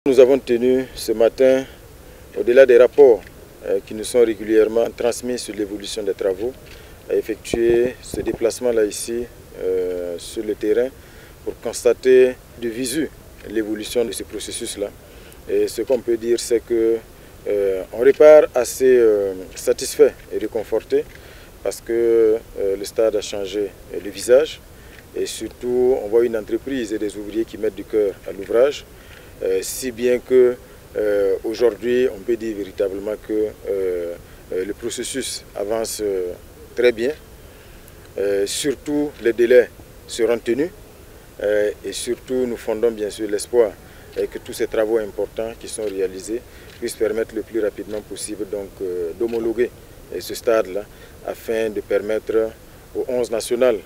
Nous avons tenu ce matin, au-delà des rapports qui nous sont régulièrement transmis sur l'évolution des travaux, à effectuer ce déplacement-là ici sur le terrain pour constater de visu l'évolution de ce processus-là. Et ce qu'on peut dire, c'est que on repart assez satisfait et réconforté parce que le stade a changé le visage et surtout on voit une entreprise et des ouvriers qui mettent du cœur à l'ouvrage, si bien que aujourd'hui on peut dire véritablement que le processus avance très bien, surtout les délais seront tenus et surtout nous fondons bien sûr l'espoir que tous ces travaux importants qui sont réalisés puissent permettre le plus rapidement possible d'homologuer ce stade-là afin de permettre aux 11 nationales,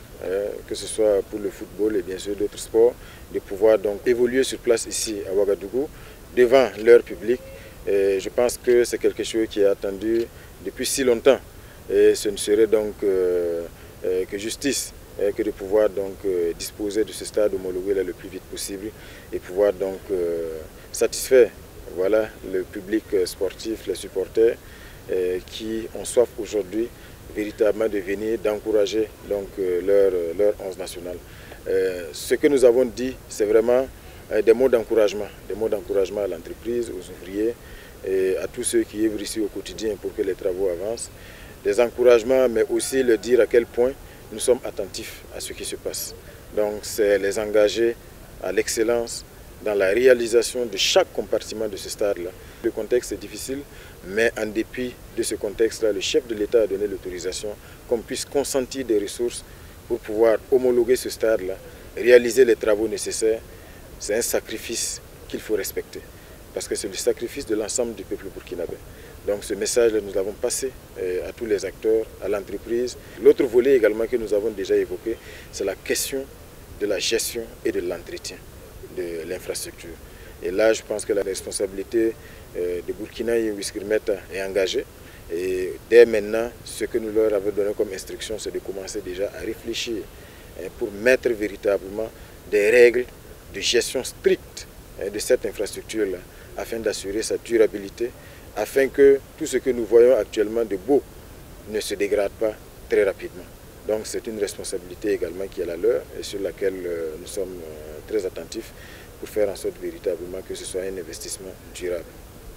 que ce soit pour le football et bien sûr d'autres sports, de pouvoir donc évoluer sur place ici à Ouagadougou devant leur public. Et je pense que c'est quelque chose qui est attendu depuis si longtemps et ce ne serait donc que justice que de pouvoir donc disposer de ce stade homologué là le plus vite possible et pouvoir donc satisfaire voilà, le public sportif, les supporters qui ont soif aujourd'hui véritablement de venir, d'encourager donc leur 11 national. Ce que nous avons dit, c'est vraiment des mots d'encouragement à l'entreprise, aux ouvriers et à tous ceux qui œuvrent ici au quotidien pour que les travaux avancent. Des encouragements, mais aussi leur dire à quel point nous sommes attentifs à ce qui se passe. Donc c'est les engager à l'excellence dans la réalisation de chaque compartiment de ce stade-là. Le contexte est difficile, mais en dépit de ce contexte-là, le chef de l'État a donné l'autorisation qu'on puisse consentir des ressources pour pouvoir homologuer ce stade-là, réaliser les travaux nécessaires. C'est un sacrifice qu'il faut respecter, parce que c'est le sacrifice de l'ensemble du peuple burkinabé. Donc ce message-là, nous l'avons passé à tous les acteurs, à l'entreprise. L'autre volet également que nous avons déjà évoqué, c'est la question de la gestion et de l'entretien de l'infrastructure. Et là, je pense que la responsabilité de Burkina et Wiskirmeta est engagée. Et dès maintenant, ce que nous leur avons donné comme instruction, c'est de commencer déjà à réfléchir pour mettre véritablement des règles de gestion stricte de cette infrastructure-là, afin d'assurer sa durabilité, afin que tout ce que nous voyons actuellement de beau ne se dégrade pas très rapidement. Donc c'est une responsabilité également qui est la leur et sur laquelle nous sommes très attentifs pour faire en sorte véritablement que ce soit un investissement durable.